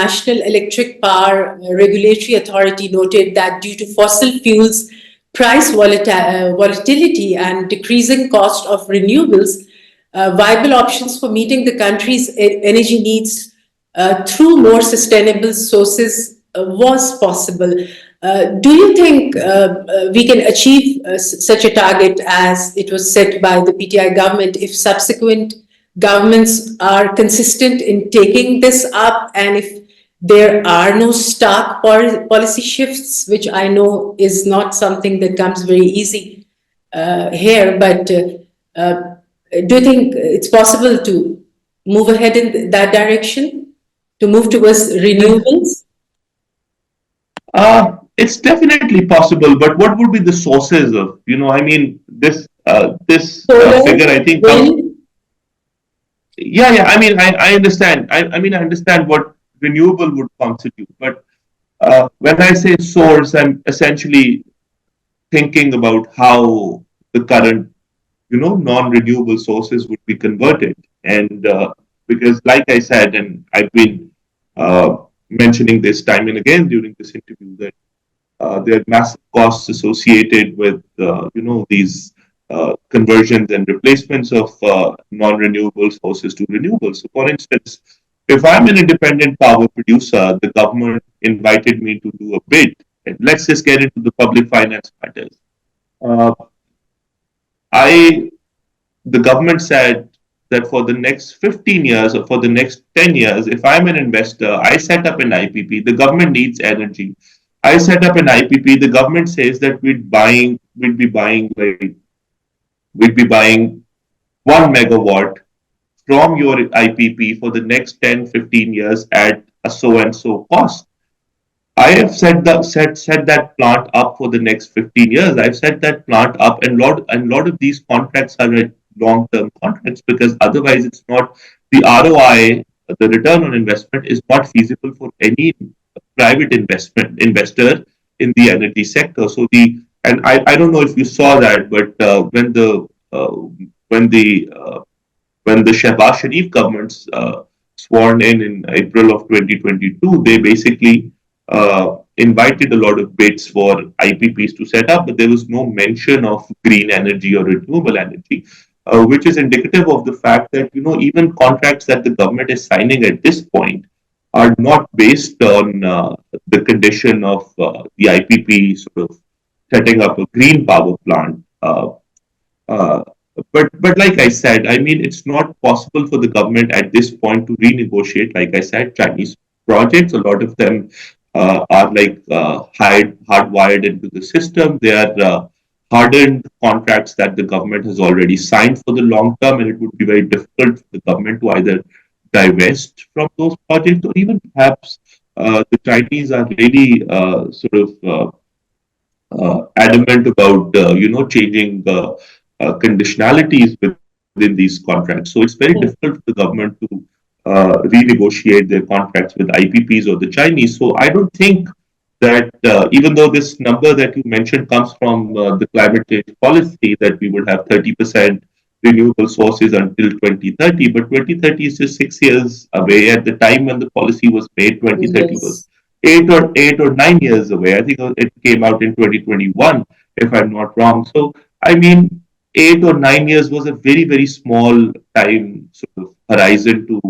National Electric Power Regulatory Authority noted that due to fossil fuels price volatility and decreasing cost of renewables, viable options for meeting the country's energy needs through more sustainable sources was possible. Do you think we can achieve such a target as it was set by the PTI government if subsequent governments are consistent in taking this up, and if there are no stark policy shifts, which I know is not something that comes very easy here, but do you think it's possible to move ahead in that direction, to move towards renewables? It's definitely possible, but what would be the sources of, I mean, this Solar, figure, I think, comes. wind, Yeah. I mean, I understand. I understand what renewable would constitute, but when I say source, I'm essentially thinking about how the current, non-renewable sources would be converted. And because, like I said, and I've been mentioning this time and again during this interview, that there are massive costs associated with, these conversions and replacements of non-renewable sources to renewables. So, for instance, if I'm an independent power producer, the government invited me to do a bid. And let's just get into the public finance matters. Uh, I the government said that for the next 15 years or for the next 10 years, if I'm an investor, I set up an IPP, the government needs energy. I set up an IPP, the government says that we'd be buying 1 megawatt from your IPP for the next 10, 15 years at a so and so cost. I have set that plant up for the next 15 years. I've set that plant up, and lot of these contracts are long-term contracts, because otherwise it's not the ROI, the return on investment is not feasible for any private investor in the energy sector. So I don't know if you saw that, but uh, when the when the Shehbaz Sharif government's sworn in April of 2022, they basically invited a lot of bids for IPPs to set up, but there was no mention of green energy or renewable energy, which is indicative of the fact that, even contracts that the government is signing at this point are not based on the condition of the IPP sort of setting up a green power plant. Uh, but like I said, I mean, it's not possible for the government at this point to renegotiate. Like I said, Chinese projects, a lot of them are like hardwired into the system. They are hardened contracts that the government has already signed for the long term, and it would be very difficult for the government to either divest from those projects, or even perhaps the Chinese are really adamant about changing conditionalities within these contracts. So it's very difficult for the government to renegotiate their contracts with IPPs or the Chinese. So I don't think that even though this number that you mentioned comes from the climate change policy, that we would have 30% renewable sources until 2030, but 2030 is just 6 years away. At the time when the policy was made, 2030 was yes. 8 or 9 years away. I think it came out in 2021, if I'm not wrong. So, I mean, 8 or 9 years was a very, very small time sort of horizon to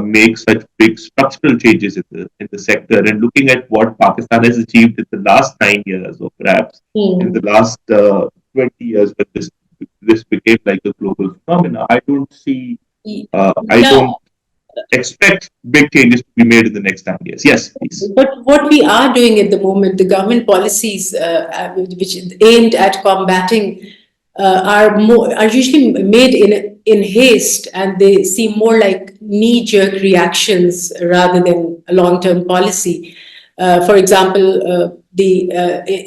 make such big structural changes in the sector. And looking at what Pakistan has achieved in the last 9 years, or perhaps in the Hmm. last 20 years, when this became like a global phenomenon, I Yeah, don't expect big changes to be made in the next 9 years. Yes, please. but what we are doing at the moment, the government policies which aimed at combating are usually made in haste, and they seem more like knee-jerk reactions rather than a long-term policy. For example, the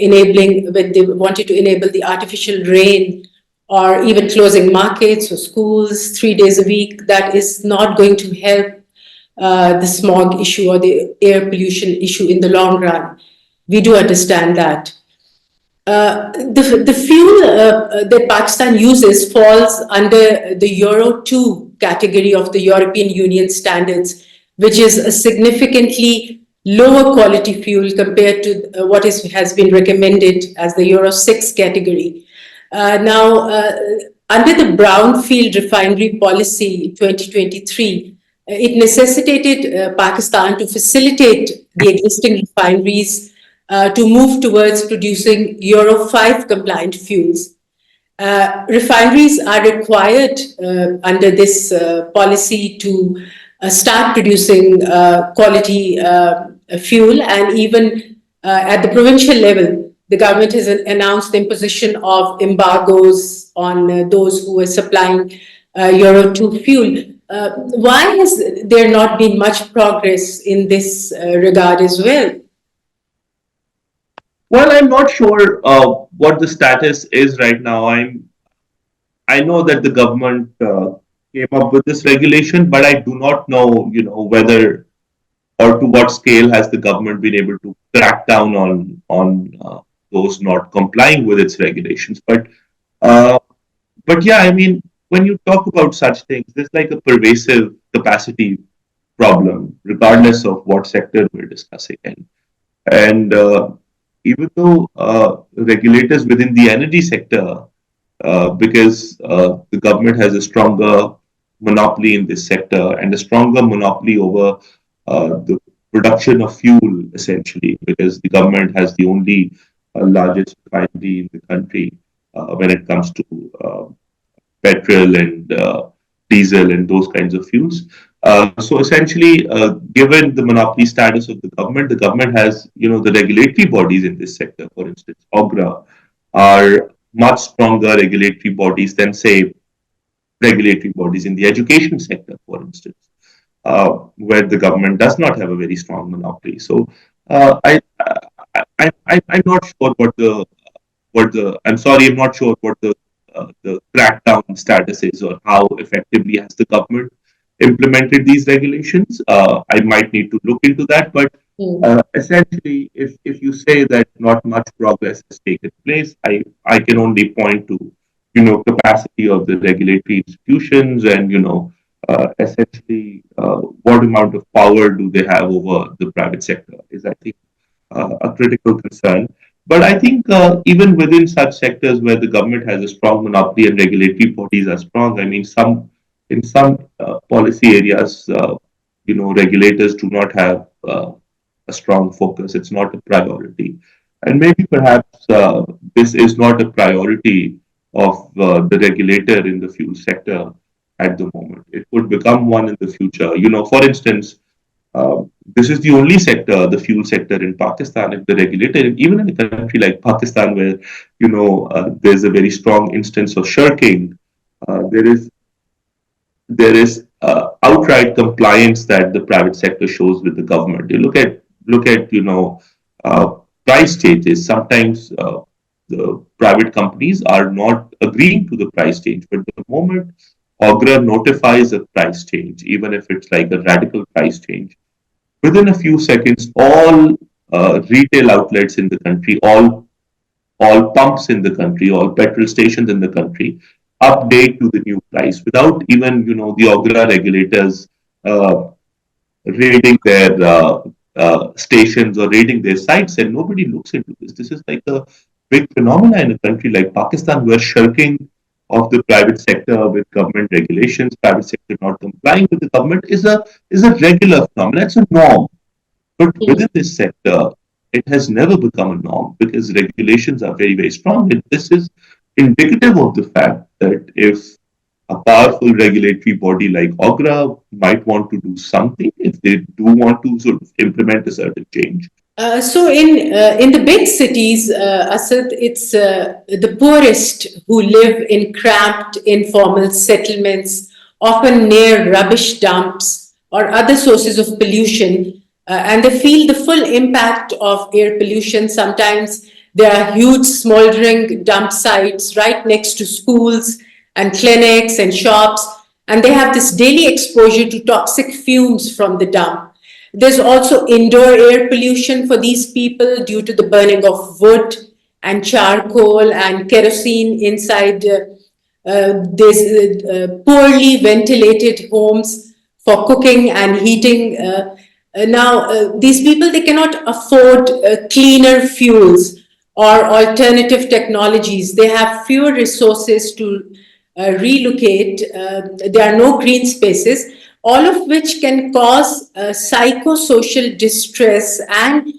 enabling when they wanted to enable the artificial rain, or even closing markets or schools 3 days a week, that is not going to help the smog issue or the air pollution issue in the long run. We do understand that. The fuel that Pakistan uses falls under the Euro 2 category of the European Union standards, which is a significantly lower quality fuel compared to has been recommended as the Euro 6 category. Now, under the brownfield refinery policy in 2023, it necessitated Pakistan to facilitate the existing refineries to move towards producing Euro 5 compliant fuels. Refineries are required under this policy to start producing quality fuel, and even at the provincial level, the government has announced the imposition of embargoes on those who are supplying Euro 2 fuel. Why has there not been much progress in this regard as well? Well, I'm not sure what the status is right now. I know that the government came up with this regulation, but I do not know, whether or to what scale has the government been able to crack down on those not complying with its regulations. Uh, but yeah, I mean, when you talk about such things, there's like a pervasive capacity problem, regardless of what sector we're discussing. And even though regulators within the energy sector, because the government has a stronger monopoly in this sector and a stronger monopoly over the production of fuel, essentially, because the government has the only largest refinery in the country when it comes to petrol and diesel and those kinds of fuels. So essentially, given the monopoly status of the government has, the regulatory bodies in this sector, for instance, OGRA, are much stronger regulatory bodies than, say, regulatory bodies in the education sector, for instance, where the government does not have a very strong monopoly. So I'm not sure I'm sorry, I'm not sure what the crackdown status is, or how effectively has the government implemented these regulations. I might need to look into that, but essentially, if you say that not much progress has taken place, I can only point to capacity of the regulatory institutions, and essentially what amount of power do they have over the private sector is, I think, a critical concern. But I think even within such sectors where the government has a strong monopoly and regulatory bodies are strong, I mean, some policy areas, regulators do not have a strong focus. It's not a priority, and maybe perhaps this is not a priority of the regulator in the fuel sector at the moment. It would become one in the future. For instance, this is the only sector, the fuel sector in Pakistan, if the regulator, even in a country like Pakistan, where there's a very strong instance of shirking, there is outright compliance that the private sector shows with the government. You look at uh, price changes. Sometimes the private companies are not agreeing to the price change, but the moment OGRA notifies a price change, even if it's like a radical price change, within a few seconds, all retail outlets in the country, all pumps in the country, all petrol stations in the country update to the new price without even the OGRA regulators uh, rating their stations or rating their sites, and nobody looks into this. This is like a big phenomenon in a country like Pakistan, where shirking of the private sector with government regulations, private sector not complying with the government, is a regular phenomenon. It's a norm. But within this sector, it has never become a norm because regulations are very, very strong. And this is indicative of the fact that if a powerful regulatory body like OGRA might want to do something, if they do want to sort of implement a certain change. So in the big cities, Asad, it's the poorest who live in cramped, informal settlements, often near rubbish dumps or other sources of pollution, and they feel the full impact of air pollution. Sometimes there are huge smoldering dump sites right next to schools and clinics and shops, and they have this daily exposure to toxic fumes from the dump. There's also indoor air pollution for these people due to the burning of wood and charcoal and kerosene inside. There's poorly ventilated homes for cooking and heating. These people, they cannot afford cleaner fuels or alternative technologies. They have fewer resources to relocate. There are no green spaces, all of which can cause psychosocial distress and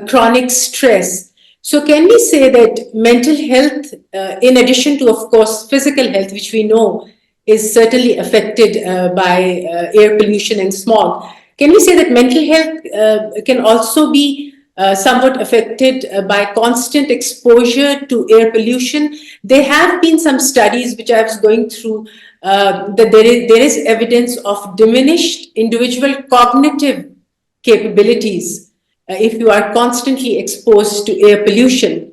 chronic stress. So, can we say that mental health, in addition to, of course, physical health, which we know is certainly affected by air pollution and smog, can we say that mental health can also be somewhat affected by constant exposure to air pollution? There have been some studies which I was going through that there is evidence of diminished individual cognitive capabilities if you are constantly exposed to air pollution.